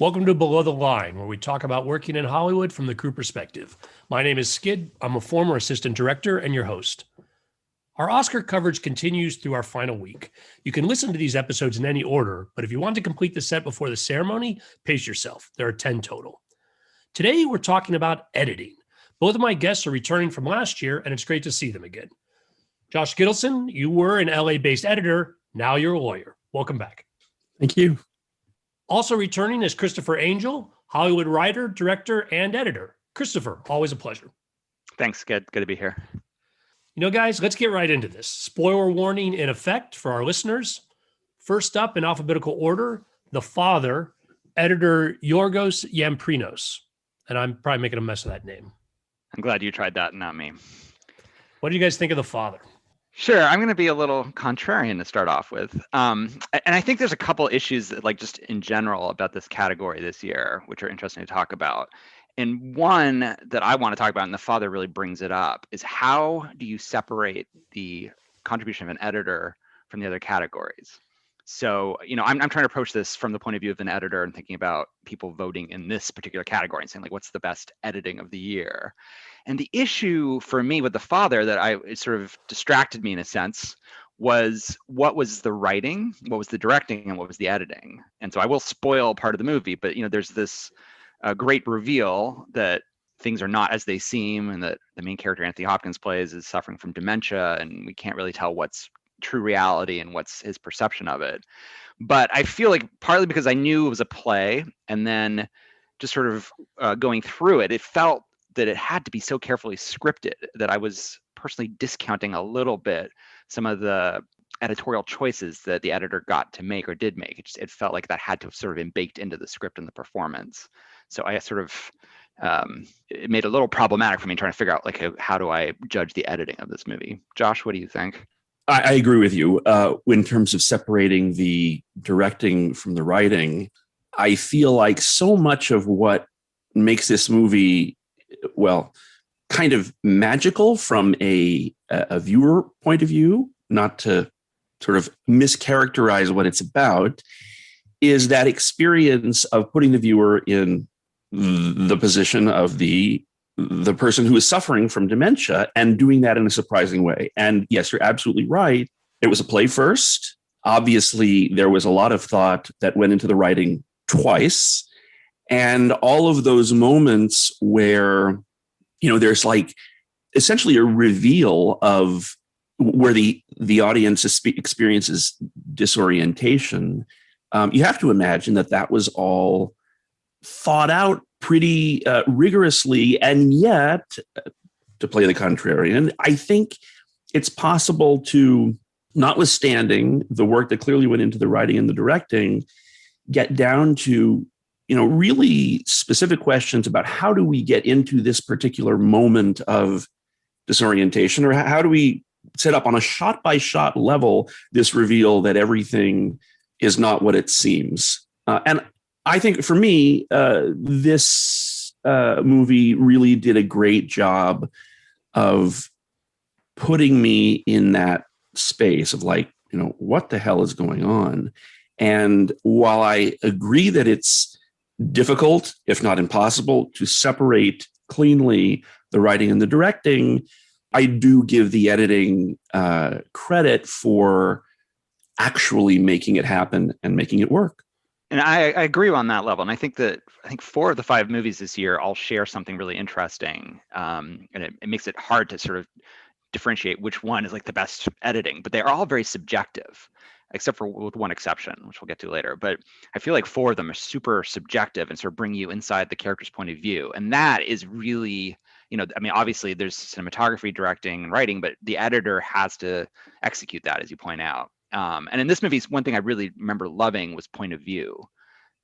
Welcome to Below the Line, where we talk about working in Hollywood from the crew perspective. My name is Skid. I'm a former assistant director and your host. Our Oscar coverage continues through our final week. You can listen to these episodes in any order, but if you want to complete the set before the ceremony, pace yourself. There are 10 total. Today, we're talking about editing. Both of my guests are returning from last year, and it's great to see them again. Josh Gitelson, you were an LA-based editor. Now you're a lawyer. Welcome back. Thank you. Also returning is Christopher Angel, Hollywood writer, director, and editor. Christopher, always a pleasure. Thanks. Good to be here. You know, guys, let's get right into this. Spoiler warning in effect for our listeners. First up in alphabetical order, The Father, editor Yorgos Lamprinos. And I'm probably making a mess of that name. I'm glad you tried that, not me. What do you guys think of The Father? Sure. I'm going to be a little contrarian to start off with. And I think there's a couple issues that, like, just in general about this category this year, which are interesting to talk about. And one that I want to talk about, and The Father really brings it up, is how do you separate the contribution of an editor from the other categories? So, I'm trying to approach this from the point of view of an editor and thinking about people voting in this particular category and saying, like, what's the best editing of the year? And the issue for me with The Father it sort of distracted me in a sense was what was the writing, what was the directing, and what was the editing. And so I will spoil part of the movie, but there's this great reveal that things are not as they seem, and that the main character Anthony Hopkins plays is suffering from dementia, and we can't really tell what's true reality and what's his perception of it. But I feel like partly because I knew it was a play, and then just sort of going through it, it felt that it had to be so carefully scripted that I was personally discounting a little bit some of the editorial choices that the editor got to make or did make. It felt like that had to have sort of been baked into the script and the performance. So I sort of, it made it a little problematic for me trying to figure out, like, how do I judge the editing of this movie? Josh, what do you think? I agree with you in terms of separating the directing from the writing. I feel like so much of what makes this movie, well, kind of magical from a viewer point of view, not to sort of mischaracterize what it's about, is that experience of putting the viewer in the position of the person who is suffering from dementia and doing that in a surprising way. And yes, you're absolutely right. It was a play first. Obviously, there was a lot of thought that went into the writing twice. And all of those moments where, there's like essentially a reveal of where the audience experiences disorientation. You have to imagine that was all thought out pretty rigorously. And yet, to play the contrarian, I think it's possible to, notwithstanding the work that clearly went into the writing and the directing, get down to really specific questions about how do we get into this particular moment of disorientation, or how do we set up on a shot-by-shot level this reveal that everything is not what it seems. And I think for me, this movie really did a great job of putting me in that space of, like, what the hell is going on? And while I agree that it's difficult, if not impossible, to separate cleanly the writing and the directing, I do give the editing credit for actually making it happen and making it work. And I agree on that level. And I think 4 of the 5 movies this year all share something really interesting. And it makes it hard to sort of differentiate which one is like the best editing, but they're all very subjective, except for with one exception, which we'll get to later. But I feel like 4 of them are super subjective and sort of bring you inside the character's point of view. And that is really, obviously there's cinematography, directing, and writing, but the editor has to execute that, as you point out. And in this movie, one thing I really remember loving was point of view.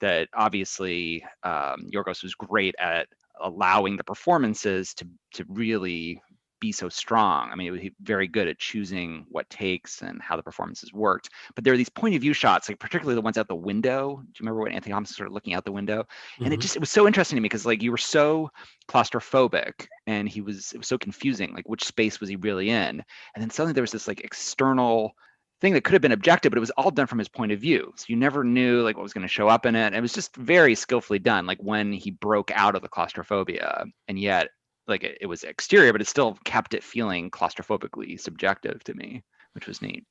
That obviously Yorgos was great at allowing the performances to really be so strong. He was very good at choosing what takes and how the performances worked. But there are these point of view shots, like particularly the ones out the window. Do you remember when Anthony Hopkins started looking out the window? Mm-hmm. And it was so interesting to me because, like, you were so claustrophobic and it was so confusing. Like, which space was he really in? And then suddenly there was this like external thing that could have been objective, but it was all done from his point of view. So you never knew like what was going to show up in it. And it was just very skillfully done, like when he broke out of the claustrophobia. And yet, like it was exterior, but it still kept it feeling claustrophobically subjective to me, which was neat.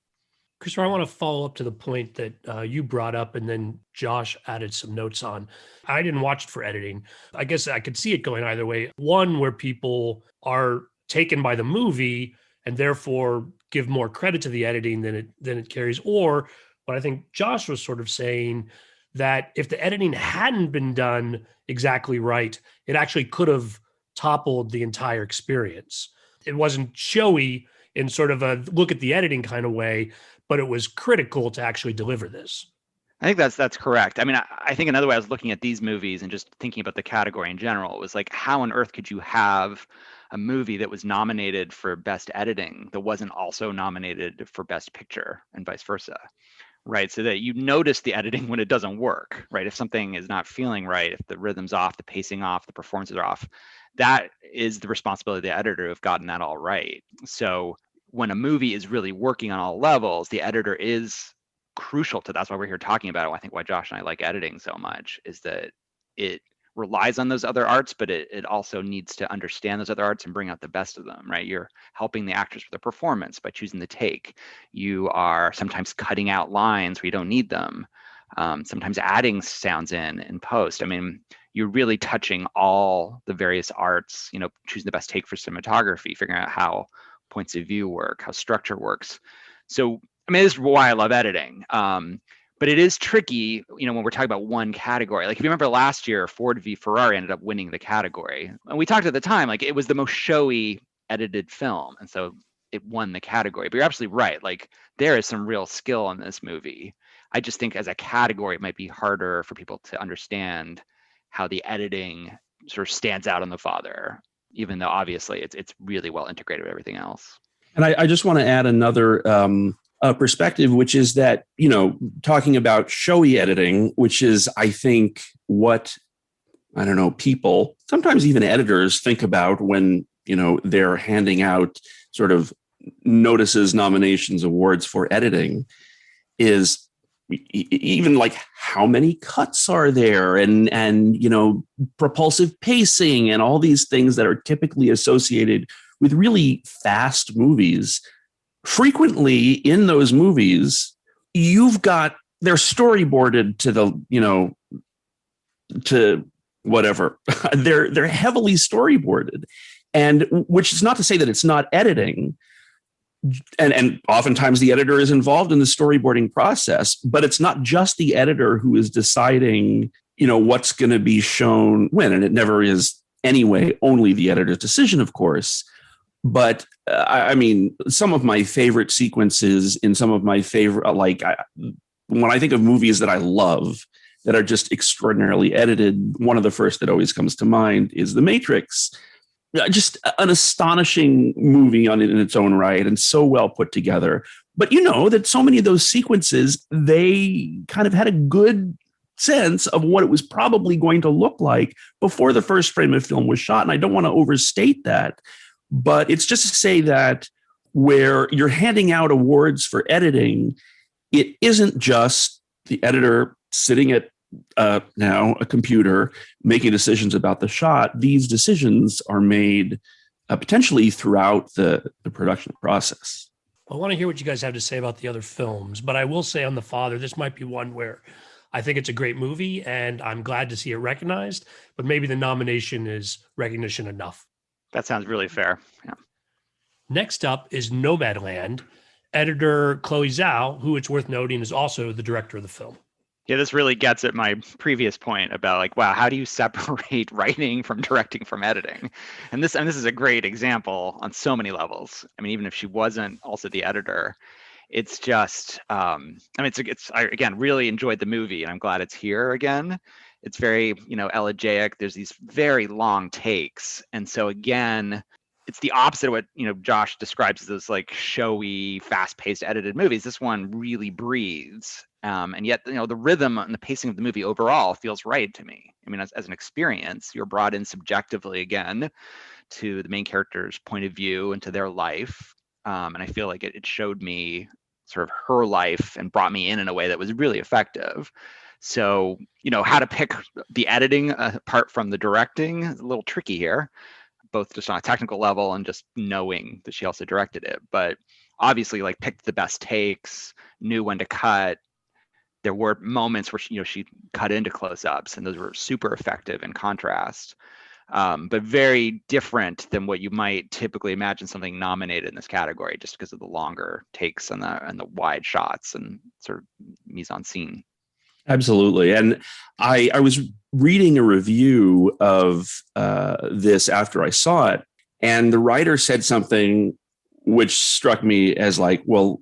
Christopher, I want to follow up to the point that you brought up and then Josh added some notes on. I didn't watch it for editing. I guess I could see it going either way. One, where people are taken by the movie and therefore give more credit to the editing than it carries. Or what I think Josh was sort of saying, that if the editing hadn't been done exactly right, it actually could have toppled the entire experience. It wasn't showy in sort of a look at the editing kind of way, but it was critical to actually deliver this. I think that's correct. I mean, I think another way I was looking at these movies and just thinking about the category in general was like, how on earth could you have a movie that was nominated for best editing that wasn't also nominated for best picture and vice versa, right? So that you notice the editing when it doesn't work, right? If something is not feeling right, if the rhythm's off, the pacing off, the performances are off, that is the responsibility of the editor to have gotten that all right. So when a movie is really working on all levels, the editor is crucial to that's why we're here talking about it. I think why Josh and I like editing so much is that it relies on those other arts, but it also needs to understand those other arts and bring out the best of them, right? You're helping the actors with the performance by choosing the take. You are sometimes cutting out lines where you don't need them. Sometimes adding sounds in post. I mean, you're really touching all the various arts, choosing the best take for cinematography, figuring out how points of view work, how structure works. So, I mean, this is why I love editing. But it is tricky, when we're talking about one category. Like if you remember last year, Ford v Ferrari ended up winning the category. And we talked at the time, like it was the most showy edited film. And so it won the category. But you're absolutely right. Like there is some real skill in this movie. I just think as a category, it might be harder for people to understand how the editing sort of stands out on The Father, even though obviously it's really well integrated with everything else. And I just want to add another perspective, which is that, talking about showy editing, which is, I think, what, I don't know, people, sometimes even editors think about when, they're handing out sort of notices, nominations, awards for editing, is even like how many cuts are there and propulsive pacing and all these things that are typically associated with really fast movies. Frequently in those movies, they're storyboarded to the, to whatever. They're heavily storyboarded. And which is not to say that it's not editing. And oftentimes the editor is involved in the storyboarding process, but it's not just the editor who is deciding, what's going to be shown when, and it never is anyway, only the editor's decision, of course. But I mean, some of my favorite sequences in some of my favorite, when I think of movies that I love that are just extraordinarily edited, one of the first that always comes to mind is The Matrix. Just an astonishing movie in its own right and so well put together. But that so many of those sequences, they kind of had a good sense of what it was probably going to look like before the first frame of film was shot. And I don't want to overstate that, but it's just to say that where you're handing out awards for editing, it isn't just the editor sitting at now a computer making decisions about the shot. These decisions are made potentially throughout the production process. I want to hear what you guys have to say about the other films, but I will say on The Father, this might be one where I think it's a great movie and I'm glad to see it recognized, but maybe the nomination is recognition enough. That sounds really fair. Yeah. Next up is Nomadland. Editor Chloe Zhao, who it's worth noting is also the director of the film. Yeah, this really gets at my previous point about like, wow, how do you separate writing from directing from editing? And this is a great example on so many levels. I mean, even if she wasn't also the editor, it's just, I again, really enjoyed the movie and I'm glad it's here again. It's very, elegiac. There's these very long takes. And so again, it's the opposite of what, Josh describes as those like showy, fast-paced edited movies. This one really breathes. And yet, the rhythm and the pacing of the movie overall feels right to me. I mean, as an experience, you're brought in subjectively again to the main character's point of view and to their life. And I feel like it showed me sort of her life and brought me in a way that was really effective. So, how to pick the editing apart from the directing is a little tricky here, both just on a technical level and just knowing that she also directed it. But obviously, like, picked the best takes, knew when to cut. There were moments where she cut into close-ups, and those were super effective in contrast. But very different than what you might typically imagine something nominated in this category, just because of the longer takes and the wide shots and sort of mise en scene. Absolutely. And I was reading a review of this after I saw it, and the writer said something which struck me as like, well,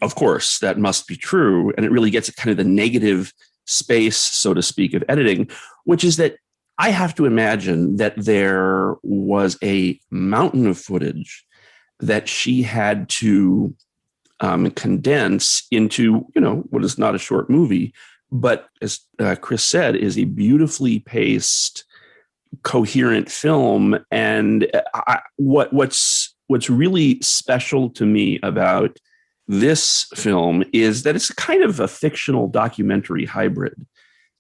of course, that must be true. And it really gets at kind of the negative space, so to speak, of editing, which is that I have to imagine that there was a mountain of footage that she had to condense into, what is not a short movie, but as Chris said, is a beautifully paced, coherent film. And what's really special to me about this film is that it's kind of a fictional documentary hybrid.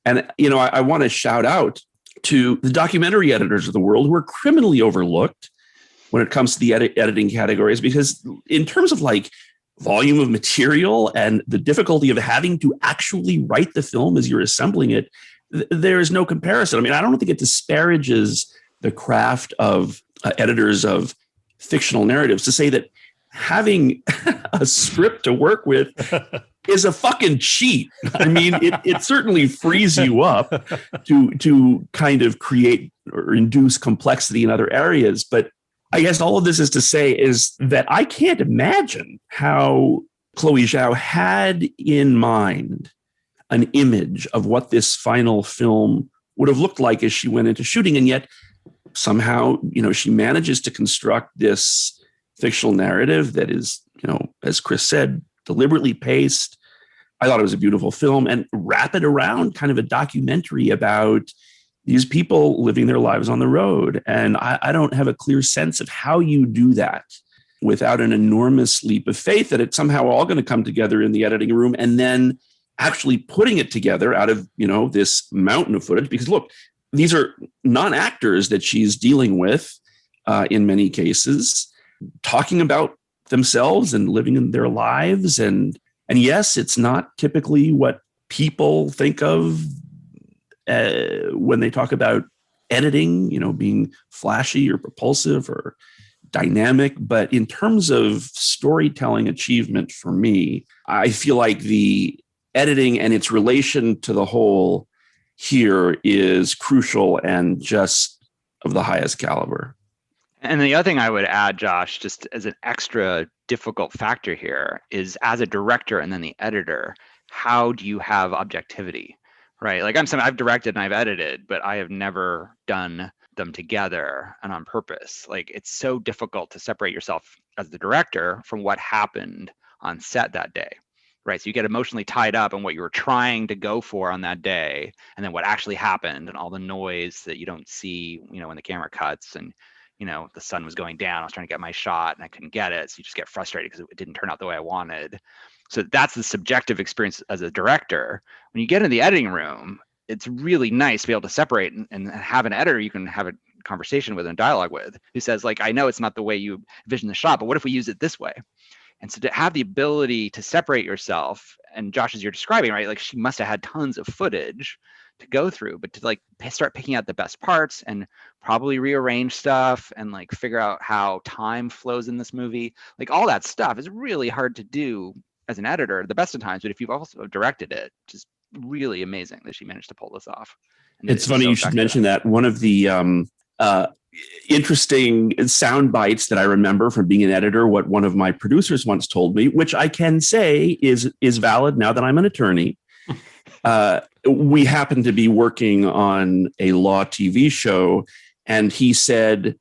And, I want to shout out to the documentary editors of the world who are criminally overlooked when it comes to the editing categories, because in terms of like volume of material and the difficulty of having to actually write the film as you're assembling it, there is no comparison. I mean, I don't think it disparages the craft of editors of fictional narratives to say that having a script to work with is a fucking cheat. I mean, it certainly frees you up to kind of create or induce complexity in other areas. But I guess all of this is to say is that I can't imagine how Chloe Zhao had in mind an image of what this final film would have looked like as she went into shooting. And yet somehow, she manages to construct this fictional narrative that is, as Chris said, deliberately paced. I thought it was a beautiful film, and wrap it around kind of a documentary about these people living their lives on the road. And I don't have a clear sense of how you do that without an enormous leap of faith that it's somehow all going to come together in the editing room, and then actually putting it together out of, this mountain of footage. Because look, these are non-actors that she's dealing with in many cases, talking about themselves and living in their lives. And yes, it's not typically what people think of when they talk about editing, being flashy or propulsive or dynamic. But in terms of storytelling achievement for me, I feel like the editing and its relation to the whole here is crucial and just of the highest caliber. And the other thing I would add, Josh, just as an extra difficult factor here, is as a director and then the editor, how do you have objectivity, right? Like I've directed and I've edited, but I have never done them together and on purpose. Like, it's so difficult to separate yourself as the director from what happened on set that day, right? So you get emotionally tied up in what you were trying to go for on that day, and then what actually happened and all the noise that you don't see, when the camera cuts and the sun was going down. I was trying to get my shot and I couldn't get it. So you just get frustrated because it didn't turn out the way I wanted. So that's the subjective experience as a director. When you get in the editing room, it's really nice to be able to separate and have an editor you can have a conversation with and dialogue with, who says, like, I know it's not the way you envision the shot, but what if we use it this way? And so to have the ability to separate yourself, and Josh, as you're describing, right, like she must have had tons of footage to go through, but to like start picking out the best parts and probably rearrange stuff and like figure out how time flows in this movie, like all that stuff is really hard to do as an editor the best of times. But if you've also directed it, just really amazing that she managed to pull this off. And it's funny you should mention that. One of the interesting sound bites that I remember from being an editor, what one of my producers once told me, which I can say is valid now that I'm an attorney. We happened to be working on a law TV show, and he said,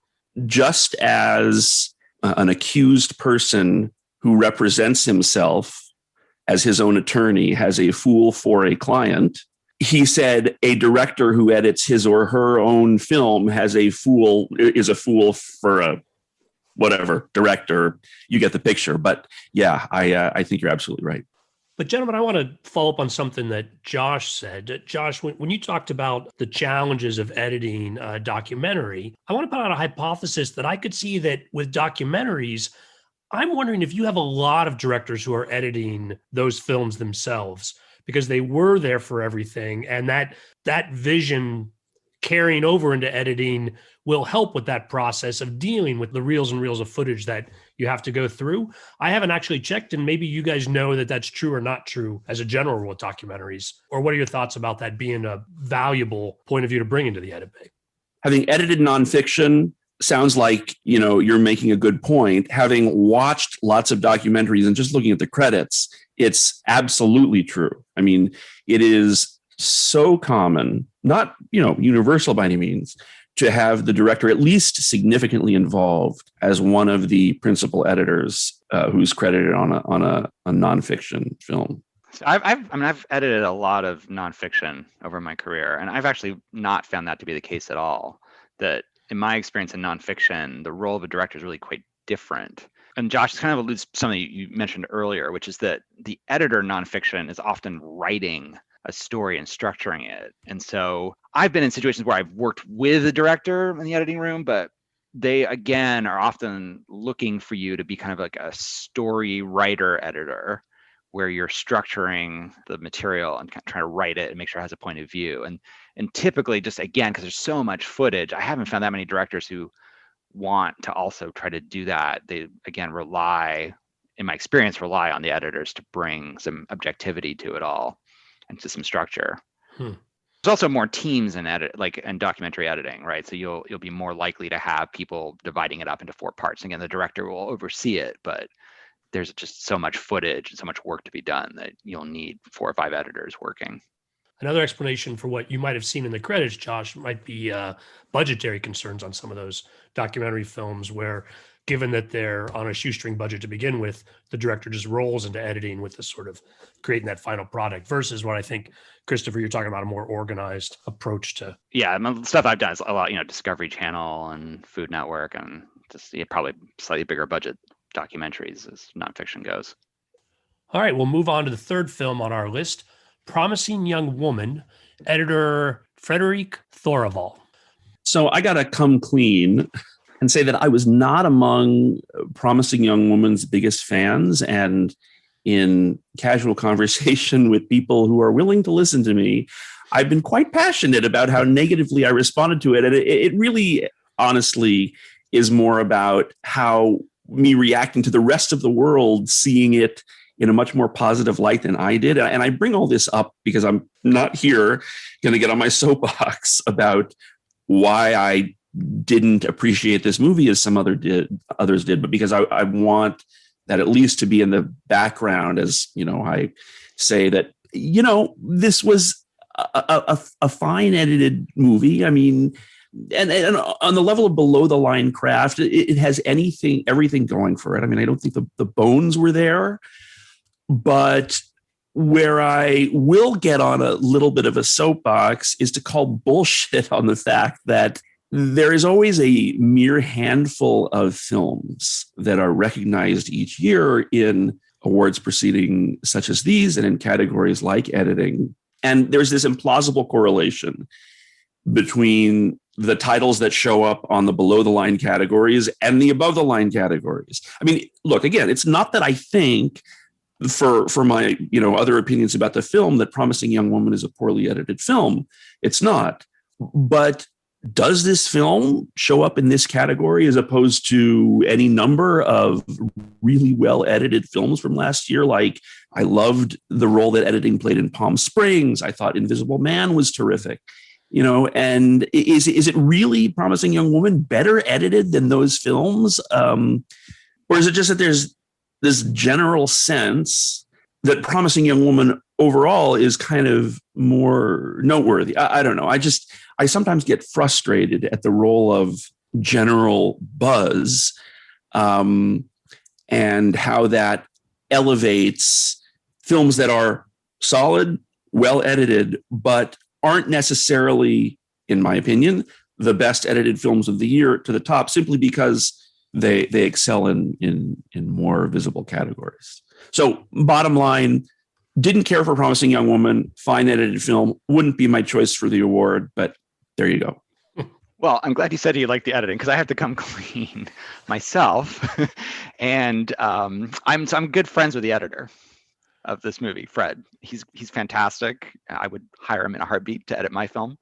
just as an accused person who represents himself as his own attorney has a fool for a client, he said a director who edits his or her own film is a fool for a whatever, director, you get the picture. But yeah, I think you're absolutely right. But gentlemen, I want to follow up on something that Josh said. Josh, when you talked about the challenges of editing a documentary, I want to put out a hypothesis that I could see that with documentaries, I'm wondering if you have a lot of directors who are editing those films themselves because they were there for everything, and that vision carrying over into editing will help with that process of dealing with the reels and reels of footage that you have to go through. I haven't actually checked, and maybe you guys know that that's true or not true as a general rule with documentaries. Or what are your thoughts about that being a valuable point of view to bring into the edit bay? Having edited nonfiction sounds like, you're making a good point. Having watched lots of documentaries and just looking at the credits, it's absolutely true. I mean, it is so common, not, universal by any means, to have the director at least significantly involved as one of the principal editors who's credited on a nonfiction film. So I've edited a lot of nonfiction over my career, and I've actually not found that to be the case at all. That in my experience in nonfiction, the role of a director is really quite different. And Josh kind of alludes to something you mentioned earlier, which is that the editor in nonfiction is often writing a story and structuring it. And so I've been in situations where I've worked with a director in the editing room, but they again are often looking for you to be kind of like a story writer editor, where you're structuring the material and trying to write it and make sure it has a point of view. And typically, just again, because there's so much footage, I haven't found that many directors who want to also try to do that. They again in my experience, rely on the editors to bring some objectivity to it all and to some structure. There's also more teams in in documentary editing, right? So you'll be more likely to have people dividing it up into 4 parts. Again, the director will oversee it, but there's just so much footage and so much work to be done that you'll need 4 or 5 editors working. Another explanation for what you might have seen in the credits, Josh, might be budgetary concerns on some of those documentary films where, given that they're on a shoestring budget to begin with, the director just rolls into editing with this sort of creating that final product versus what I think, Christopher, you're talking about a more organized approach to. Yeah, the stuff I've done is a lot, Discovery Channel and Food Network and just probably slightly bigger budget documentaries as nonfiction goes. All right, we'll move on to the third film on our list, Promising Young Woman, editor Frederic Thoreval. So I got to come clean and say that I was not among Promising Young Woman's biggest fans. And in casual conversation with people who are willing to listen to me, I've been quite passionate about how negatively I responded to it. And it really, honestly, is more about how me reacting to the rest of the world, seeing it in a much more positive light than I did. And I bring all this up because I'm not here going to get on my soapbox about why I didn't appreciate this movie as some others did, but because I want that at least to be in the background as, I say that, this was a fine edited movie. I mean, and on the level of below the line craft, it has everything going for it. I mean, I don't think the bones were there, but where I will get on a little bit of a soapbox is to call bullshit on the fact that there is always a mere handful of films that are recognized each year in awards proceedings such as these and in categories like editing. And there's this implausible correlation between the titles that show up on the below the line categories and the above the line categories. I mean, look, again, it's not that I think for my, other opinions about the film that Promising Young Woman is a poorly edited film. It's not. But does this film show up in this category as opposed to any number of really well edited films from last year? Like, I loved the role that editing played in Palm Springs. I thought Invisible Man was terrific. And is it really Promising Young Woman better edited than those films? Or is it just that there's this general sense that Promising Young Woman overall is kind of more noteworthy? I don't know. I sometimes get frustrated at the role of general buzz and how that elevates films that are solid, well edited, but aren't necessarily, in my opinion, the best edited films of the year to the top, simply because they excel in more visible categories. So bottom line, didn't care for Promising Young Woman, fine edited film, wouldn't be my choice for the award, but there you go. Well, I'm glad you said you liked the editing because I have to come clean myself, and I'm good friends with the editor of this movie, Fred. He's fantastic. I would hire him in a heartbeat to edit my film.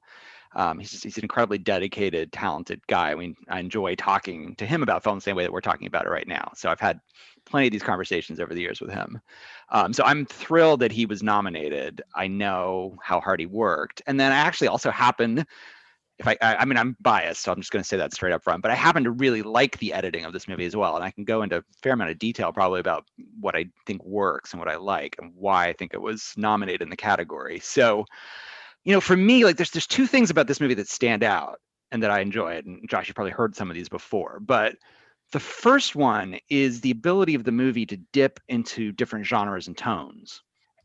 He's an incredibly dedicated, talented guy. I mean, I enjoy talking to him about film the same way that we're talking about it right now. So I've had plenty of these conversations over the years with him. So I'm thrilled that he was nominated. I know how hard he worked, and then I actually also happen. I mean, I'm biased, so I'm just going to say that straight up front, but I happen to really like the editing of this movie as well. And I can go into a fair amount of detail probably about what I think works and what I like and why I think it was nominated in the category. So, for me, like there's two things about this movie that stand out and that I enjoy. And Josh, you've probably heard some of these before, but the first one is the ability of the movie to dip into different genres and tones.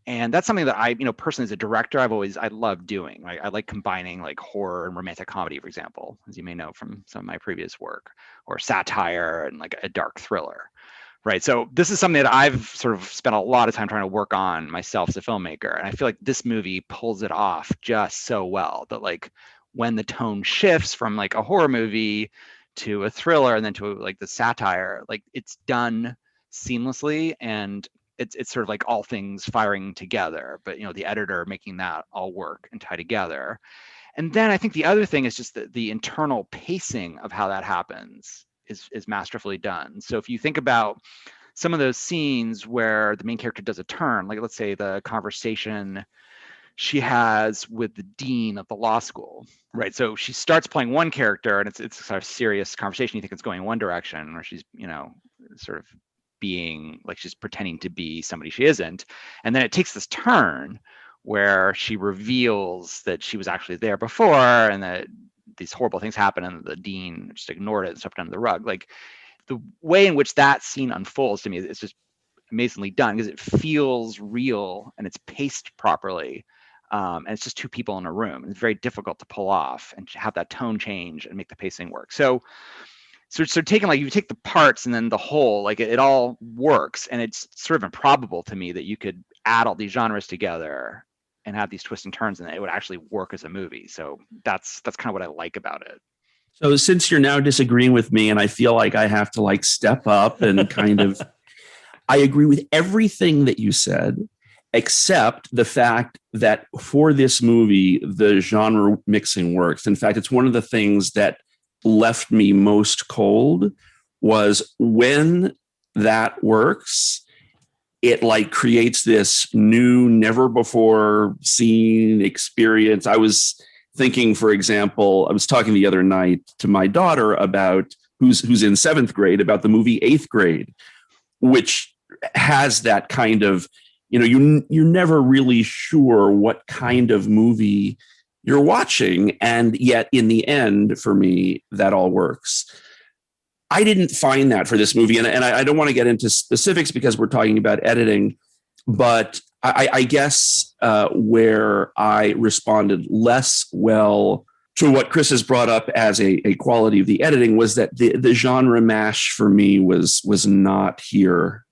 And that's something that I, personally as a director, I love doing. I like combining like horror and romantic comedy, for example, as you may know from some of my previous work, or satire and like a dark thriller, right? So this is something that I've sort of spent a lot of time trying to work on myself as a filmmaker. And I feel like this movie pulls it off just so well that like when the tone shifts from like a horror movie to a thriller and then to like the satire, like it's done seamlessly, and it's sort of like all things firing together, but the editor making that all work and tie together. And then I think the other thing is just the internal pacing of how that happens is masterfully done. So if you think about some of those scenes where the main character does a turn, like let's say the conversation she has with the dean of the law school, right? So she starts playing one character and it's a sort of serious conversation. You think it's going in one direction, or she's, sort of being like she's pretending to be somebody she isn't. And then it takes this turn where she reveals that she was actually there before and that these horrible things happen and the dean just ignored it and swept under the rug. Like the way in which that scene unfolds to me, it's just amazingly done because it feels real and it's paced properly. And it's just two people in a room. It's very difficult to pull off and have that tone change and make the pacing work. So taking like you take the parts and then the whole, like it all works, and it's sort of improbable to me that you could add all these genres together and have these twists and turns, and it would actually work as a movie. So that's kind of what I like about it. So since you're now disagreeing with me, and I feel like I have to like step up and kind of, I agree with everything that you said, except the fact that for this movie, the genre mixing works. In fact, it's one of the things that left me most cold was when that works, it like creates this new, never before seen experience. I was thinking, for example, I was talking the other night to my daughter about who's in 7th grade about the movie 8th Grade, which has that kind of, you're never really sure what kind of movie you're watching. And yet in the end, for me, that all works. I didn't find that for this movie. And I don't want to get into specifics because we're talking about editing, but I guess where I responded less well to what Chris has brought up as a quality of the editing was that the genre mash for me was not here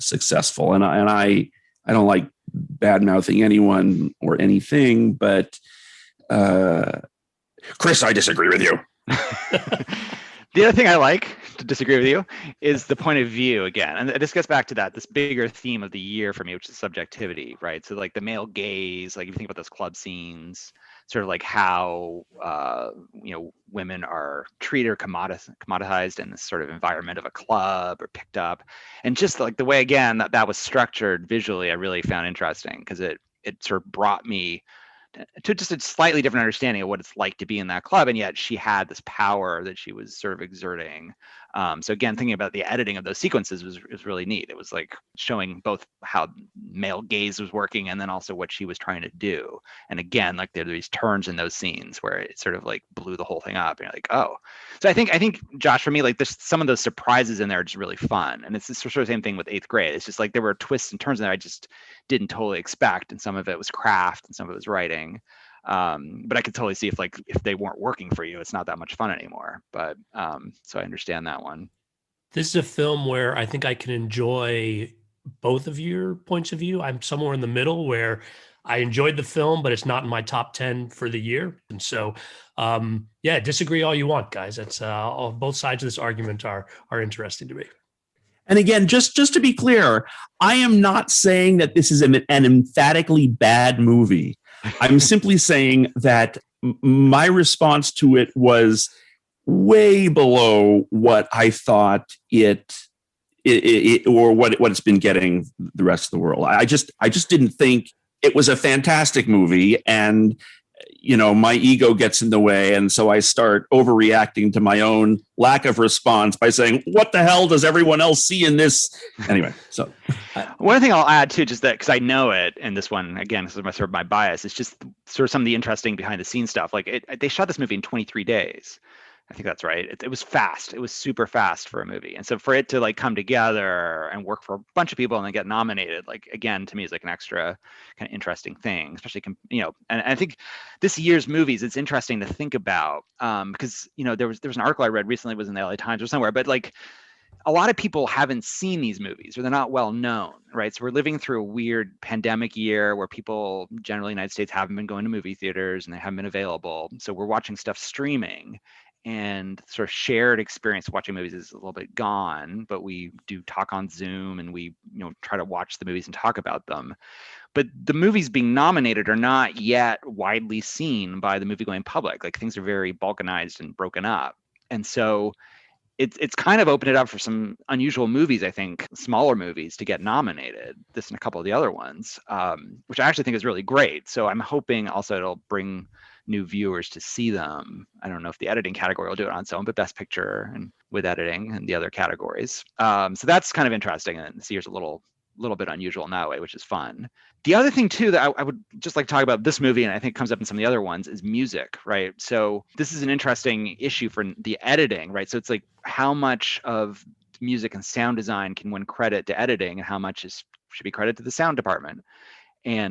successful. And I don't like bad mouthing anyone or anything, but Chris, I disagree with you. The other thing I like to disagree with you is the point of view again. And this gets back to this bigger theme of the year for me, which is subjectivity, right? So like the male gaze, like if you think about those club scenes, sort of like how, women are treated or commoditized in this sort of environment of a club or picked up. And just like the way, again, that was structured visually, I really found interesting because it sort of brought me to just a slightly different understanding of what it's like to be in that club. And yet she had this power that she was sort of exerting. So again, thinking about the editing of those sequences was really neat. It was like showing both how male gaze was working and then also what she was trying to do. And again, like there are these turns in those scenes where it sort of like blew the whole thing up. And you're like, oh. So I think Josh, for me, like there's some of those surprises in there are just really fun. And it's sort of the same thing with 8th Grade. It's just like there were twists and turns that I just didn't totally expect. And some of it was craft and some of it was writing. But I could totally see if they weren't working for you, it's not that much fun anymore. But so I understand that one. This is a film where I think I can enjoy both of your points of view. I'm somewhere in the middle where I enjoyed the film, but it's not in my top 10 for the year. And so, yeah, disagree all you want, guys. That's both sides of this argument are interesting to me. And again, just to be clear, I am not saying that this is an emphatically bad movie. I'm simply saying that my response to it was way below what I thought it or what it's been getting the rest of the world. I just didn't think it was a fantastic movie, and my ego gets in the way, and so I start overreacting to my own lack of response by saying, "What the hell does everyone else see in this?" Anyway, so one thing I'll add too, just that because I know it, and this one again, this is sort of my bias. It's just sort of some of the interesting behind the scenes stuff. Like they shot this movie in 23 days. I think that's right. It was fast. It was super fast for a movie. And so for it to like come together and work for a bunch of people and then get nominated, like again, to me is like an extra kind of interesting thing, especially, and I think this year's movies, it's interesting to think about because, there was an article I read recently, it was in the LA Times or somewhere, but like a lot of people haven't seen these movies or they're not well known, right? So we're living through a weird pandemic year where people generally in the United States haven't been going to movie theaters and they haven't been available. So we're watching stuff streaming. And sort of shared experience of watching movies is a little bit gone, but we do talk on Zoom and we try to watch the movies and talk about them. But the movies being nominated are not yet widely seen by the movie going public. Like things are very balkanized and broken up. And so it's kind of opened it up for some unusual movies, I think, smaller movies to get nominated, this and a couple of the other ones, which I actually think is really great. So I'm hoping also it'll bring new viewers to see them. I don't know if the editing category will do it on its own, but Best Picture and with editing and the other categories. So that's kind of interesting. And this year's a little bit unusual in that way, which is fun. The other thing too that I would just like to talk about this movie, and I think comes up in some of the other ones, is music, right? So this is an interesting issue for the editing, right? So it's like how much of music and sound design can win credit to editing and how much should be credit to the sound department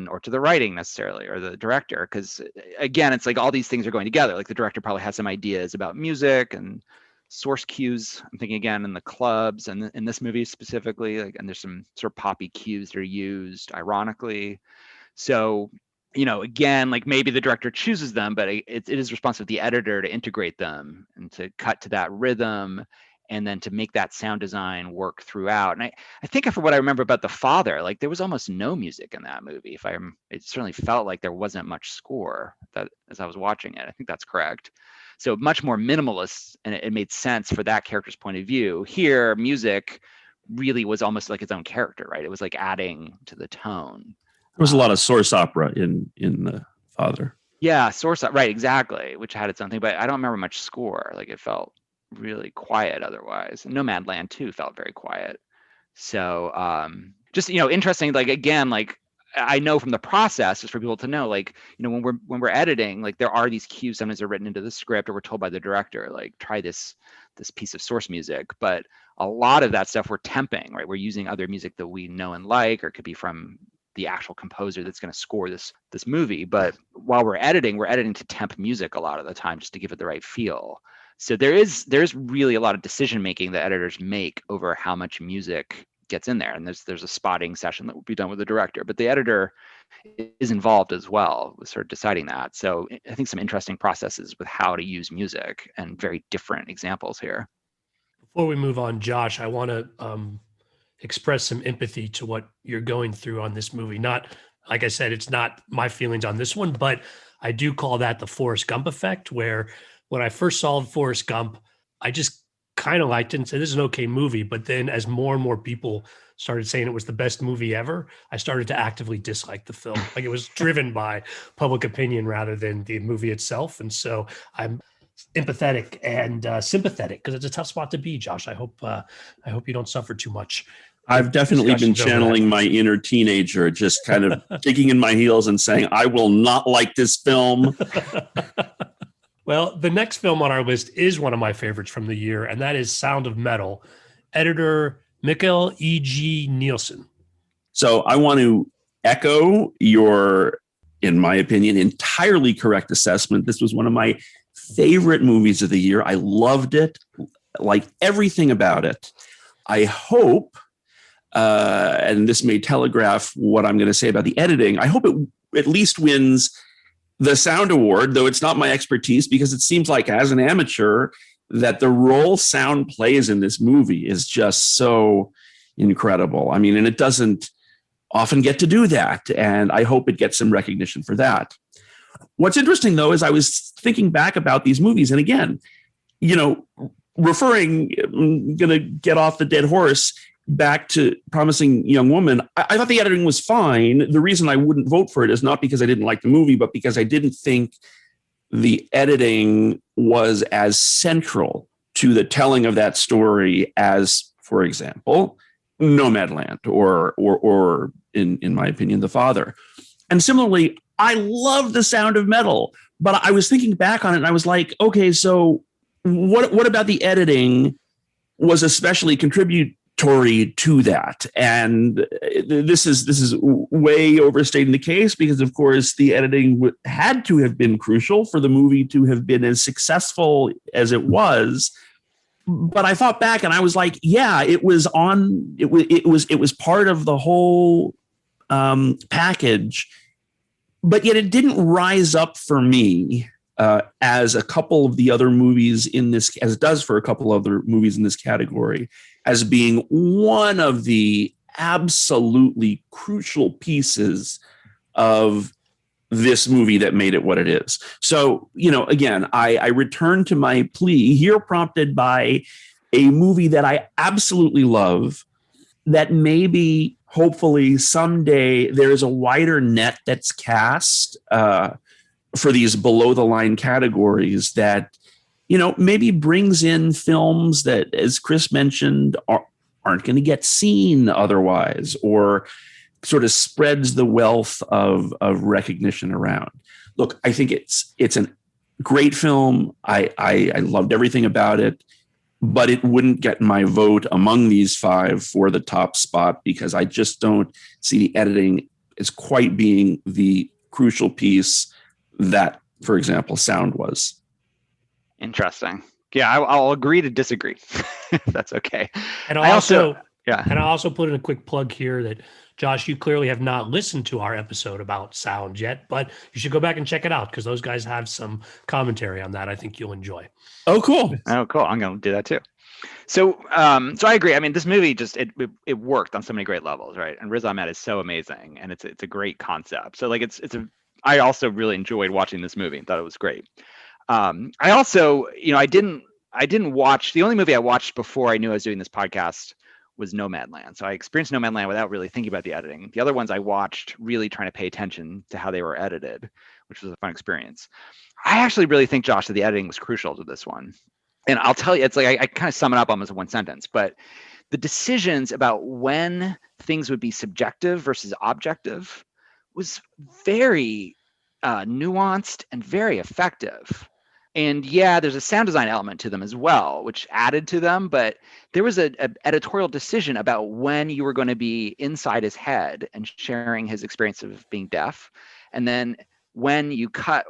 or to the writing necessarily or the director, because again, it's like all these things are going together. Like the director probably has some ideas about music and source cues. I'm thinking again in the clubs and in this movie specifically, like, and there's some sort of poppy cues that are used ironically. So again, like maybe the director chooses them, but it is responsible to the editor to integrate them and to cut to that rhythm and then to make that sound design work throughout. And I think for what I remember about The Father, like there was almost no music in that movie. It certainly felt like there wasn't much score as I was watching it. I think that's correct. So much more minimalist, and it made sense for that character's point of view. Here, music really was almost like its own character, right? It was like adding to the tone. There was a lot of source opera in The Father. Yeah, source, right, exactly, which had its own thing, but I don't remember much score. Like it felt really quiet otherwise. Nomadland too felt very quiet. So just interesting. Like again, like I know from the process, just for people to know, like when we're editing, like there are these cues sometimes are written into the script, or we're told by the director, like try this piece of source music. But a lot of that stuff we're temping, right? We're using other music that we know and like, or it could be from the actual composer that's going to score this movie. But while we're editing to temp music a lot of the time, just to give it the right feel. So there's really a lot of decision making that editors make over how much music gets in there, and there's a spotting session that will be done with the director, but the editor is involved as well with sort of deciding that. So I think some interesting processes with how to use music and very different examples here. Before we move on, Josh, I want to express some empathy to what you're going through on this movie. Not, like I said, it's not my feelings on this one, but I do call that the Forrest Gump effect, where when I first saw Forrest Gump, I just kind of liked it and said, this is an okay movie. But then as more and more people started saying it was the best movie ever, I started to actively dislike the film. Like it was driven by public opinion rather than the movie itself. And so I'm empathetic and sympathetic, because it's a tough spot to be, Josh. I hope you don't suffer too much. I've definitely been channeling my inner teenager, just kind of digging in my heels and saying, I will not like this film. Well, the next film on our list is one of my favorites from the year, and that is Sound of Metal, editor Mikkel E.G. Nielsen. So I want to echo your in my opinion, entirely correct assessment. This was one of my favorite movies of the year. I loved it, like everything about it. I hope, and this may telegraph what I'm going to say about the editing, I hope it at least wins the sound award, though it's not my expertise, because it seems like as an amateur that the role sound plays in this movie is just so incredible. I mean, and it doesn't often get to do that. And I hope it gets some recognition for that. What's interesting, though, is I was thinking back about these movies. And again, I'm going to get off the dead horse back to Promising Young Woman. I thought the editing was fine. The reason I wouldn't vote for it is not because I didn't like the movie, but because I didn't think the editing was as central to the telling of that story as, for example, Nomadland or in my opinion, The Father. And similarly, I love The Sound of Metal, but I was thinking back on it and I was like, okay, so what about the editing was especially contributory to that? And this is way overstating the case, because of course the editing had to have been crucial for the movie to have been as successful as it was. But I thought back and I was like, yeah, it was part of the whole package, but yet it didn't rise up for me as a couple of the other movies in this, as it does for a couple other movies in this category, as being one of the absolutely crucial pieces of this movie that made it what it is. So, again, I return to my plea here, prompted by a movie that I absolutely love, that maybe, hopefully, someday there's a wider net that's cast for these below the line categories that, maybe brings in films that, as Chris mentioned, aren't going to get seen otherwise, or sort of spreads the wealth of recognition around. Look, I think it's a great film. I loved everything about it, but it wouldn't get my vote among these five for the top spot, because I just don't see the editing as quite being the crucial piece that, for example, sound was. Interesting. Yeah, I'll agree to disagree, if that's okay. And I also put in a quick plug here that, Josh, you clearly have not listened to our episode about sound yet, but you should go back and check it out, because those guys have some commentary on that I think you'll enjoy. Oh, cool. I'm going to do that too. So I agree. I mean, this movie just, it worked on so many great levels, right? And Riz Ahmed is so amazing, and it's a great concept. So like I also really enjoyed watching this movie and thought it was great. I also, I didn't watch, the only movie I watched before I knew I was doing this podcast was Nomadland. So I experienced Nomadland without really thinking about the editing. The other ones I watched really trying to pay attention to how they were edited, which was a fun experience. I actually really think, Josh, that the editing was crucial to this one. And I'll tell you, it's like, I kind of sum it up almost in one sentence, but the decisions about when things would be subjective versus objective was very nuanced and very effective. And yeah, there's a sound design element to them as well, which added to them. But there was an editorial decision about when you were going to be inside his head and sharing his experience of being deaf, and then when you cut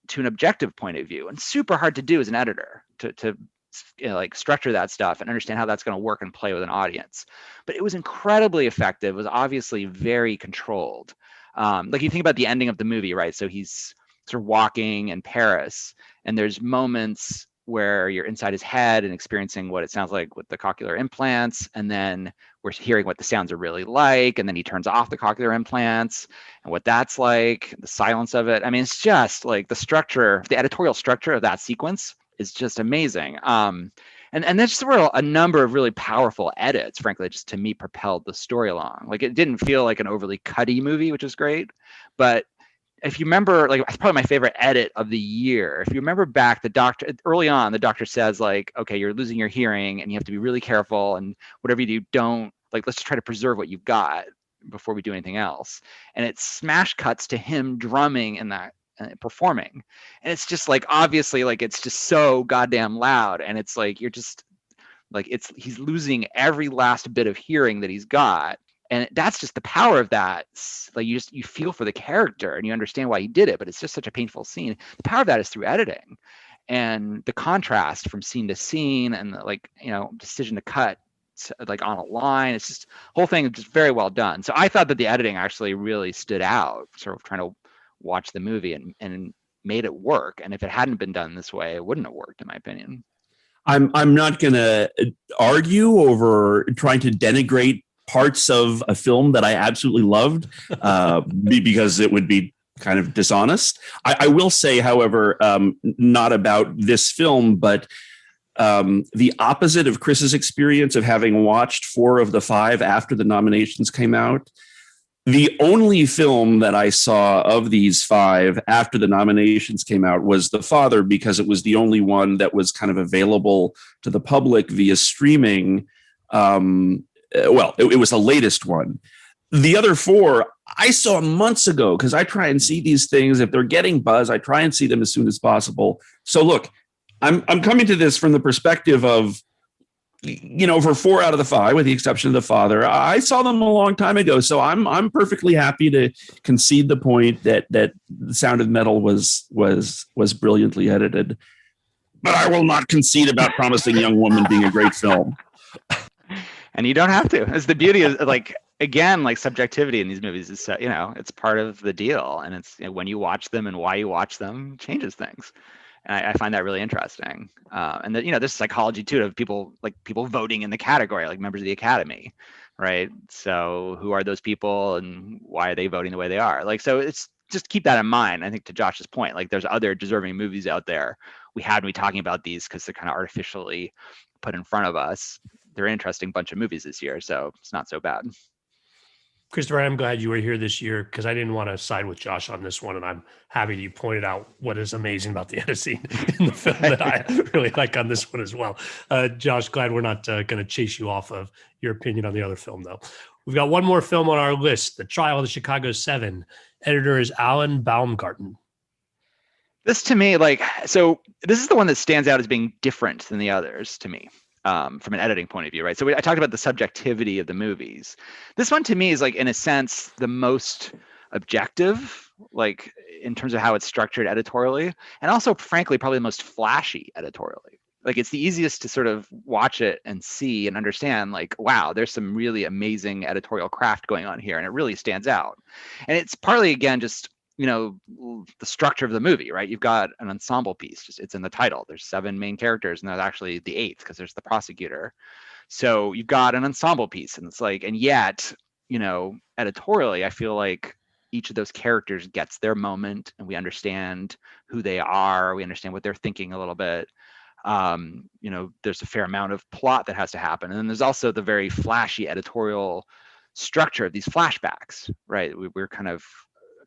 to an objective point of view. And super hard to do as an editor to like structure that stuff and understand how that's going to work and play with an audience. But it was incredibly effective. It was obviously very controlled. Like you think about the ending of the movie, right? So he's sort of walking in Paris, and there's moments where you're inside his head and experiencing what it sounds like with the cochlear implants, and then we're hearing what the sounds are really like, and then he turns off the cochlear implants and what that's like, the silence of it. I mean, it's just like the editorial structure of that sequence is just amazing. And there's sort of a number of really powerful edits, frankly, just to me propelled the story along. Like it didn't feel like an overly cutty movie, which is great, but if you remember, like, it's probably my favorite edit of the year. If you remember back, early on, the doctor says, like, okay, you're losing your hearing and you have to be really careful, and whatever you do, don't, like, let's just try to preserve what you've got before we do anything else. And it smash cuts to him drumming and that performing. And it's just like, obviously, like, it's just so goddamn loud. And it's like, you're just like, he's losing every last bit of hearing that he's got. And that's just the power of that. Like you feel for the character and you understand why he did it, but it's just such a painful scene. The power of that is through editing, and the contrast from scene to scene, and the, like, you know, decision to cut like on a line. It's just whole thing is just very well done. So I thought that the editing actually really stood out, sort of trying to watch the movie and made it work. And if it hadn't been done this way, it wouldn't have worked, in my opinion. I'm not going to argue over trying to denigrate parts of a film that I absolutely loved, because it would be kind of dishonest. I will say, however, not about this film, but the opposite of Chris's experience of having watched 4 of the 5 after the nominations came out. The only film that I saw of these 5 after the nominations came out was The Father, because it was the only one that was kind of available to the public via streaming. It was the latest one. The other 4 I saw months ago, because I try and see these things. If they're getting buzz, I try and see them as soon as possible. So look, I'm coming to this from the perspective of, you know, for 4 out of the 5, with the exception of The Father, I saw them a long time ago. So I'm perfectly happy to concede the point that The Sound of Metal was brilliantly edited. But I will not concede about Promising Young Woman being a great film. And you don't have to. It's the beauty of, like, again, like, subjectivity in these movies is, you know, it's part of the deal. And it's, you know, when you watch them and why you watch them changes things. And I find that really interesting. And that, you know, there's psychology too of people voting in the category, like members of the Academy, right? So who are those people and why are they voting the way they are? Like, so it's just keep that in mind. I think to Josh's point, like, there's other deserving movies out there. We had me talking about these because they're kind of artificially put in front of us. They're an interesting bunch of movies this year, so it's not so bad. Christopher, I'm glad you were here this year because I didn't want to side with Josh on this one. And I'm happy that you pointed out what is amazing about the editing in the film that I really like on this one as well. Josh, glad we're not going to chase you off of your opinion on the other film, though. We've got one more film on our list, The Trial of the Chicago 7. Editor is Alan Baumgarten. This, to me, like, so this is the one that stands out as being different than the others to me. From an editing point of view, right? So I talked about the subjectivity of the movies. This one, to me, is, like, in a sense, the most objective, like, in terms of how it's structured editorially, and also, frankly, probably the most flashy editorially. Like, it's the easiest to sort of watch it and see and understand, like, wow, there's some really amazing editorial craft going on here, and it really stands out. And it's partly, again, just, you know, the structure of the movie, right? You've got an ensemble piece, just, it's in the title. There's 7 main characters, and there's actually the 8th because there's the prosecutor. So you've got an ensemble piece, and it's like, and yet, you know, editorially, I feel like each of those characters gets their moment, and we understand who they are. We understand what they're thinking a little bit. You know, there's a fair amount of plot that has to happen, and then there's also the very flashy editorial structure of these flashbacks, right? We're kind of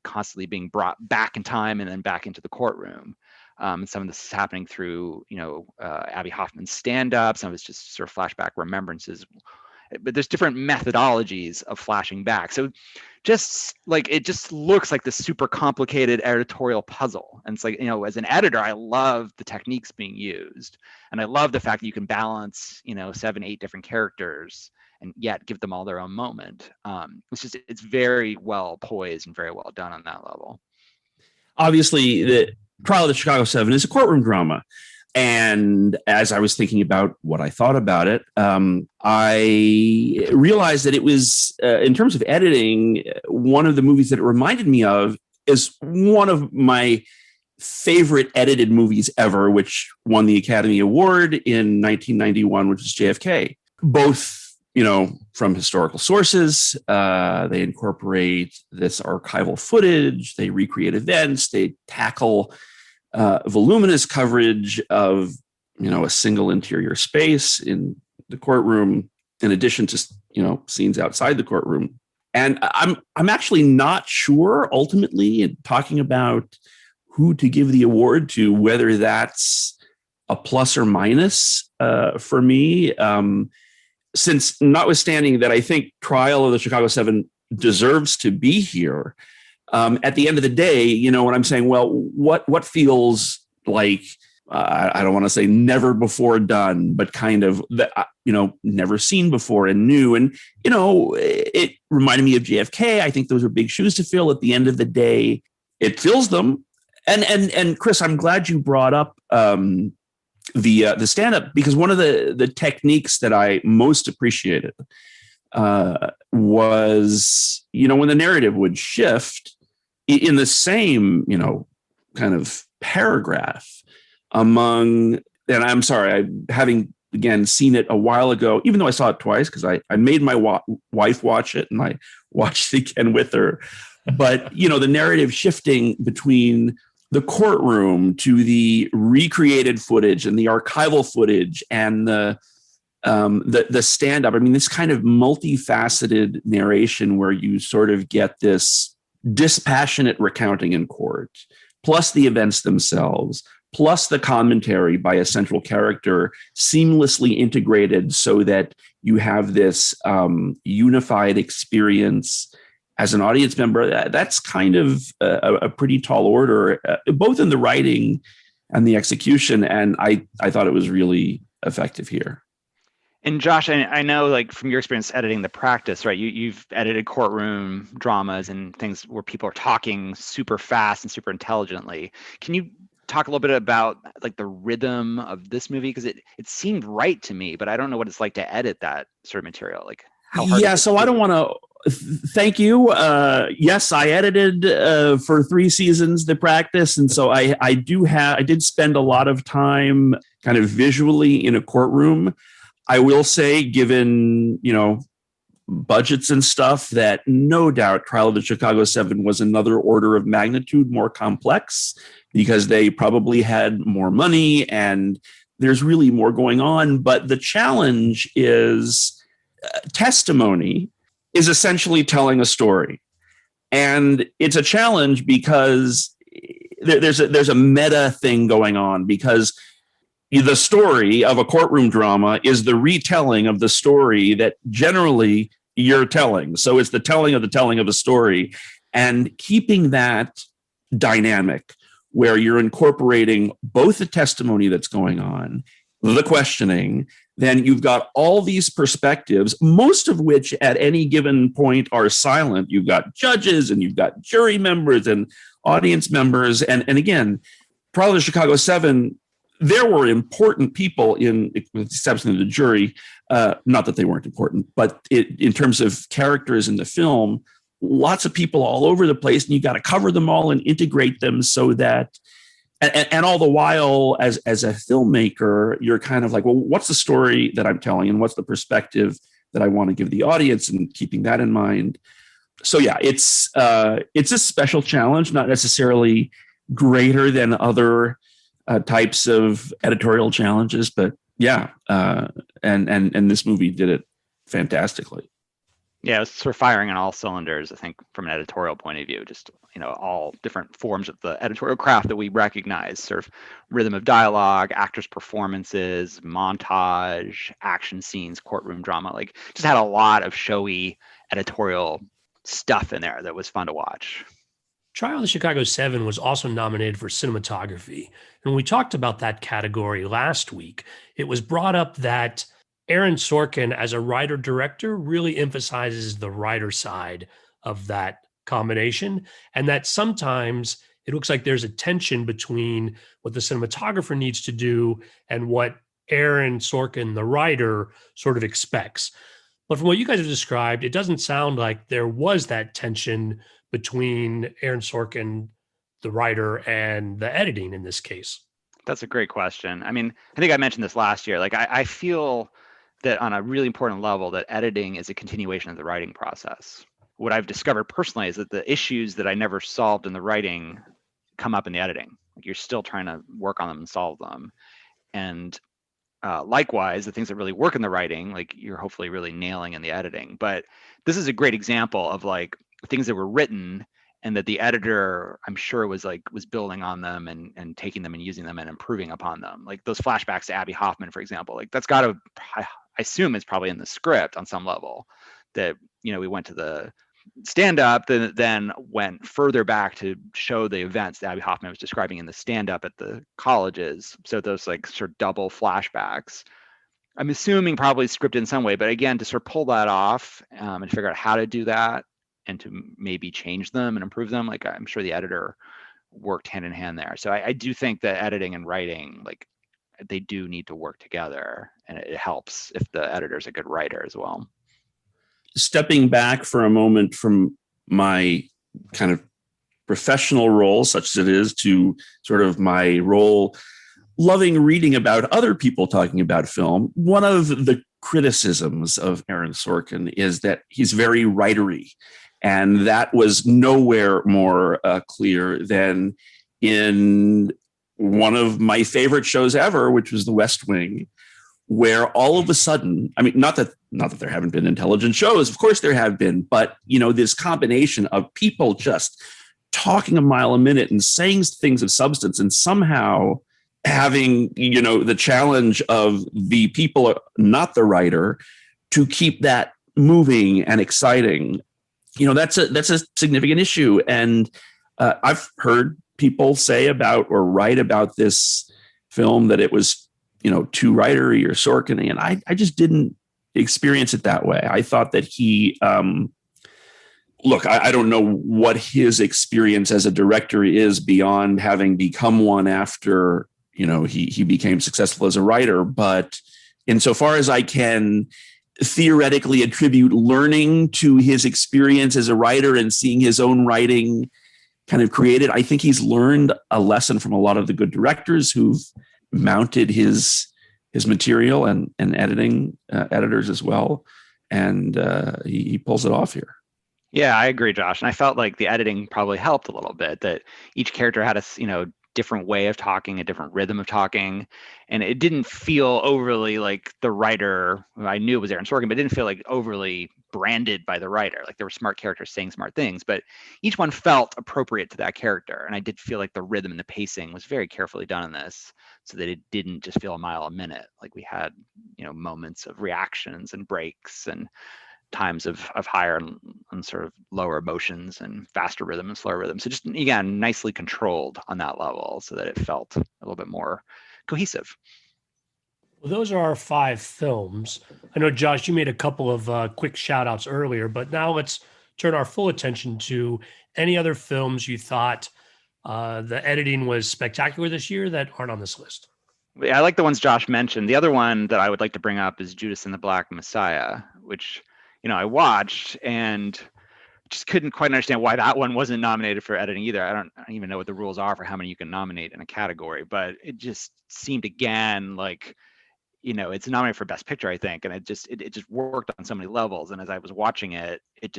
constantly being brought back in time and then back into the courtroom. And some of this is happening through, you know, Abby Hoffman's stand-up. Some of it's just sort of flashback remembrances. But there's different methodologies of flashing back. So just like, it just looks like this super complicated editorial puzzle. And it's like, you know, as an editor, I love the techniques being used. And I love the fact that you can balance, you know, 7, 8 different characters and yet give them all their own moment. It's very well poised and very well done on that level. Obviously, the Trial of the Chicago 7 is a courtroom drama. And as I was thinking about what I thought about it, I realized that it was, in terms of editing, one of the movies that it reminded me of is one of my favorite edited movies ever, which won the Academy Award in 1991, which was JFK. Both, you know, from historical sources, they incorporate this archival footage, they recreate events, they tackle voluminous coverage of, you know, a single interior space in the courtroom, in addition to, you know, scenes outside the courtroom. And I'm actually not sure ultimately, in talking about who to give the award to, whether that's a plus or minus for me. Since, notwithstanding that I think Trial of the Chicago 7 deserves to be here, at the end of the day, you know, when I'm saying, well, what feels like I don't want to say never before done, but kind of, never seen before and new. And, it reminded me of JFK. I think those are big shoes to fill. At the end of the day, it fills them. And Chris, I'm glad you brought up the stand-up, because one of the techniques that I most appreciated was, when the narrative would shift in the same, kind of paragraph among, and I'm sorry, having again seen it a while ago, even though I saw it twice, because I made my wife watch it and I watched it again with her. But, the narrative shifting between the courtroom to the recreated footage and the archival footage and the stand-up. I mean, this kind of multifaceted narration where you sort of get this dispassionate recounting in court, plus the events themselves, plus the commentary by a central character seamlessly integrated so that you have this unified experience as an audience member. That's kind of a pretty tall order, both in the writing and the execution. And I thought it was really effective here. And Josh, I know, like, from your experience editing The Practice, right? You've edited courtroom dramas and things where people are talking super fast and super intelligently. Can you talk a little bit about, like, the rhythm of this movie? Because it seemed right to me, but I don't know what it's like to edit that sort of material. Like, how hard? Yeah, so I don't want to. Thank you. Yes, I edited for 3 seasons The Practice, and so I did spend a lot of time kind of visually in a courtroom. I will say, given budgets and stuff, that no doubt Trial of the Chicago 7 was another order of magnitude more complex, because they probably had more money and there's really more going on. But the challenge is testimony is essentially telling a story. And it's a challenge because there's a meta thing going on, because the story of a courtroom drama is the retelling of the story that generally you're telling. So it's the telling of the story, and keeping that dynamic where you're incorporating both the testimony that's going on, the questioning, then you've got all these perspectives, most of which at any given point are silent. You've got judges and you've got jury members and audience members. And again, Trial of the Chicago 7, there were important people with the exception of the jury. Not that they weren't important, but in terms of characters in the film, lots of people all over the place, and you got to cover them all and integrate them so that, and all the while, as a filmmaker, you're kind of like, well, what's the story that I'm telling, and what's the perspective that I want to give the audience, and keeping that in mind. So yeah, it's a special challenge, not necessarily greater than other types of editorial challenges, but yeah, and this movie did it fantastically. Yeah, it's sort of firing on all cylinders, I think, from an editorial point of view. Just, all different forms of the editorial craft that we recognize, sort of rhythm of dialogue, actors' performances, montage, action scenes, courtroom drama. Like, just had a lot of showy editorial stuff in there that was fun to watch. Trial of the Chicago 7 was also nominated for cinematography. And when we talked about that category last week, it was brought up that Aaron Sorkin, as a writer-director, really emphasizes the writer side of that combination, and that sometimes it looks like there's a tension between what the cinematographer needs to do and what Aaron Sorkin, the writer, sort of expects. But from what you guys have described, it doesn't sound like there was that tension between Aaron Sorkin, the writer, and the editing in this case. That's a great question. I mean, I think I mentioned this last year. Like, I feel that on a really important level, that editing is a continuation of the writing process. What I've discovered personally is that the issues that I never solved in the writing come up in the editing. Like, you're still trying to work on them and solve them. And likewise, the things that really work in the writing, like, you're hopefully really nailing in the editing. But this is a great example of, like, things that were written and that the editor, I'm sure, was building on them and taking them and using them and improving upon them. Like, those flashbacks to Abby Hoffman, for example, like, that's got to, I assume, it's probably in the script on some level, that, we went to the stand-up, then went further back to show the events that Abby Hoffman was describing in the stand-up at the colleges. So those like sort of double flashbacks. I'm assuming probably scripted in some way, but again, to sort of pull that off and figure out how to do that and to maybe change them and improve them, like I'm sure the editor worked hand in hand there. So I do think that editing and writing, like they do need to work together, and it helps if the editor's a good writer as well. Stepping back for a moment from my kind of professional role, such as it is, to sort of my role loving reading about other people talking about film, one of the criticisms of Aaron Sorkin is that he's very writery. And that was nowhere more clear than in one of my favorite shows ever, which was The West Wing, where all of a sudden, I mean, not that there haven't been intelligent shows, of course there have been, but this combination of people just talking a mile a minute and saying things of substance, and somehow having, the challenge of the people, not the writer, to keep that moving and exciting. That's a significant issue. And I've heard people say about or write about this film that it was, too writery or Sorkin-y, and I just didn't experience it that way. I thought that he, look, I don't know what his experience as a director is beyond having become one after, he became successful as a writer. But insofar as I can theoretically attribute learning to his experience as a writer and seeing his own writing kind of created, I think he's learned a lesson from a lot of the good directors who've mounted his material and editing editors as well. And he pulls it off here. Yeah, I agree, Josh. And I felt like the editing probably helped a little bit, that each character had a, different way of talking, a different rhythm of talking. And it didn't feel overly like the writer, I knew it was Aaron Sorkin, but it didn't feel like overly branded by the writer. Like there were smart characters saying smart things, but each one felt appropriate to that character. And I did feel like the rhythm and the pacing was very carefully done in this, so that it didn't just feel a mile a minute. Like we had, moments of reactions and breaks and times of higher and sort of lower emotions and faster rhythm and slower rhythm. So just, again, nicely controlled on that level so that it felt a little bit more cohesive. Well, those are our 5 films. I know, Josh, you made a couple of quick shout outs earlier, but now let's turn our full attention to any other films you thought the editing was spectacular this year that aren't on this list. I like the ones Josh mentioned. The other one that I would like to bring up is Judas and the Black Messiah, which I watched and just couldn't quite understand why that one wasn't nominated for editing either. I don't even know what the rules are for how many you can nominate in a category, but it just seemed again like, it's nominated for Best Picture, I think, and it just worked on so many levels. And as I was watching it, it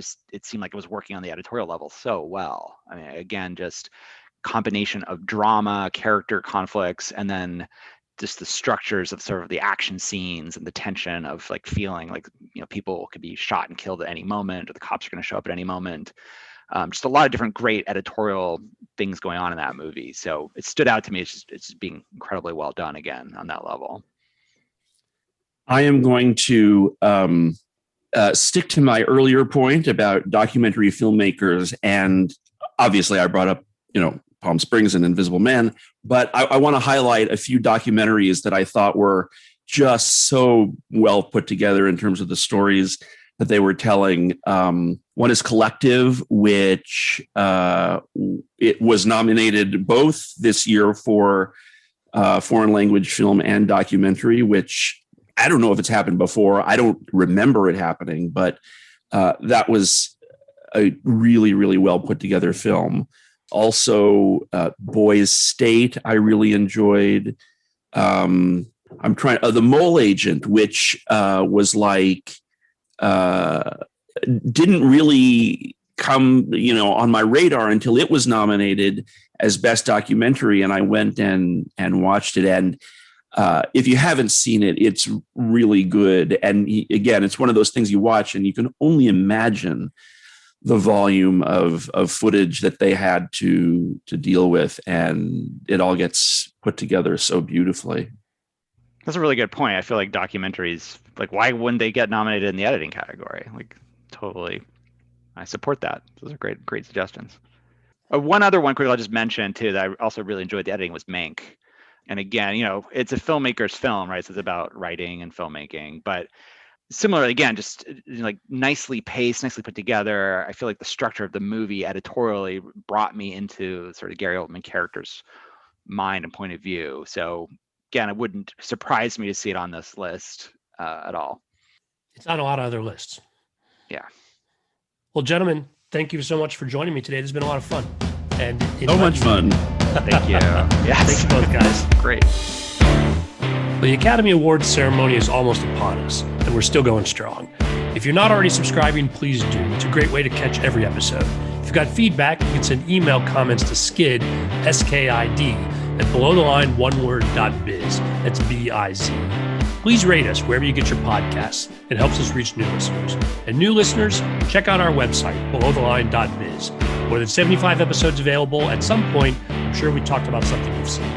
seemed like it was working on the editorial level so well. I mean, again, just combination of drama, character conflicts, and then just the structures of sort of the action scenes and the tension of like feeling like, people could be shot and killed at any moment, or the cops are going to show up at any moment. Just a lot of different great editorial things going on in that movie. So it stood out to me. It's just being incredibly well done again on that level. I am going to stick to my earlier point about documentary filmmakers. And obviously I brought up, Palm Springs and Invisible Man, but I want to highlight a few documentaries that I thought were just so well put together in terms of the stories that they were telling. One is Collective, which it was nominated both this year for foreign language film and documentary, which I don't know if it's happened before. I don't remember it happening, but that was a really, really well put together film. Also, Boys State, I really enjoyed. I'm trying The Mole Agent, which was like didn't really come, on my radar until it was nominated as Best Documentary, and I went and watched it. And if you haven't seen it, it's really good. And again, it's one of those things you watch and you can only imagine the volume of footage that they had to deal with, and it all gets put together so beautifully. That's a really good point. I feel like documentaries, like why wouldn't they get nominated in the editing category? Like totally I support that. Those are great suggestions. One other one quick I'll just mention too that I also really enjoyed the editing was Mank. And again, it's a filmmaker's film, right? So it's about writing and filmmaking, but similarly, again, just like nicely paced, nicely put together. I feel like the structure of the movie editorially brought me into sort of Gary Oldman character's mind and point of view. So again, it wouldn't surprise me to see it on this list at all. It's on a lot of other lists. Yeah. Well, gentlemen, thank you so much for joining me today. This has been a lot of fun. And So much fun. Thank you. Yes. Thank you both, guys. Great. The Academy Awards ceremony is almost upon us, and we're still going strong. If you're not already subscribing, please do. It's a great way to catch every episode. If you've got feedback, you can send email comments to skid, S-K-I-D, at belowtheline.biz. That's B-I-Z. Please rate us wherever you get your podcasts. It helps us reach new listeners. And new listeners, check out our website, belowtheline.biz. More than 75 episodes available. At some point, I'm sure we talked about something you've seen.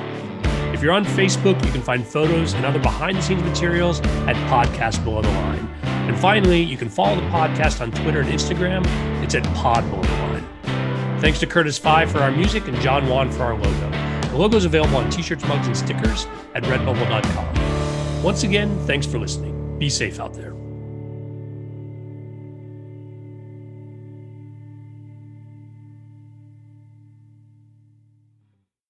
If you're on Facebook, you can find photos and other behind-the-scenes materials at Podcast Below the Line. And finally, you can follow the podcast on Twitter and Instagram. It's at Pod Below the Line. Thanks to Curtis Five for our music and John Wan for our logo. The logo is available on t-shirts, mugs, and stickers at redbubble.com. Once again, thanks for listening. Be safe out there.